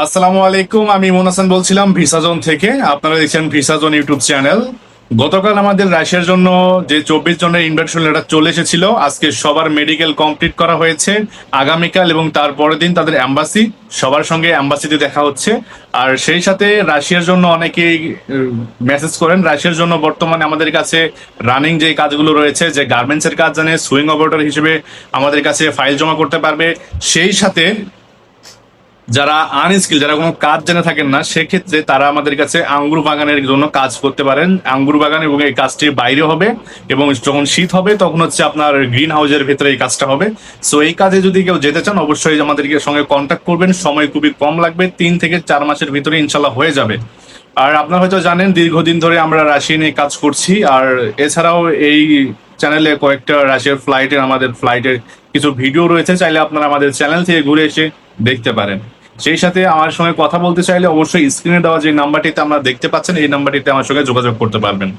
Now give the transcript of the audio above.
আসসালামু আলাইকুম, আমি ইমন হাসান বলছিলাম ভিসা জোন থেকে। আপনারা দেখছেন ভিসা জোন ইউটিউব চ্যানেল। গতকাল আমাদের রাশিয়ার জন্য যে 24 জনের ইনভাইটেশন লেটার চলে এসেছিল, আজকে সবার মেডিকেল কমপ্লিট করা হয়েছে। আগামীকাল এবং তার পরের দিন তাদের অ্যাম্বাসি, সবার সঙ্গে অ্যাম্বাসিতে দেখা হচ্ছে। আর সেই সাথে রাশিয়ার জন্য অনেকেই মেসেজ করেন। রাশিয়ার জন্য বর্তমানে আমাদের কাছে রানিং যে কাজগুলো রয়েছে, যে গার্মেন্টসের কাজ জানে, সুইং অপারেটর হিসেবে আমাদের কাছে ফাইল জমা করতে পারবে। সেই সাথে যারা আনস্কিল, যারা কোনো কাজ জেনে থাকেন না, সেক্ষেত্রে তারা আমাদের কাছে আঙ্গুর বাগানের জন্য কাজ করতে পারেন। আঙ্গুর বাগান, এবং এই কাজটি বাইরে হবে, এবং যখন শীত হবে তখন হচ্ছে আপনার গ্রিন হাউসের ভেতরে এই কাজটা হবে। সো এই কাজে যদি কেউ যেতে চান, অবশ্যই আমাদেরকে সঙ্গে কন্ট্যাক্ট করবেন। সময় খুবই কম লাগবে, 3 থেকে 4 মাসের ভিতরে ইনশাল্লাহ হয়ে যাবে। আর আপনারা হয়তো জানেন, দীর্ঘদিন ধরে আমরা রাশিয়া নিয়ে কাজ করছি। আর এছাড়াও এই চ্যানেলে কয়েকটা রাশিয়ার ফ্লাইটের, আমাদের ফ্লাইটের কিছু ভিডিও রয়েছে, চাইলে আপনারা আমাদের চ্যানেল থেকে ঘুরে এসে দেখতে পারেন। সেই সাথে আমার সঙ্গে কথা বলতে চাইলে অবশ্যই স্ক্রিনে দেওয়া যে নাম্বারটিতে আমরা দেখতে পাচ্ছেন, এই নাম্বারটিতে আমার সঙ্গে যোগাযোগ করতে পারবেন।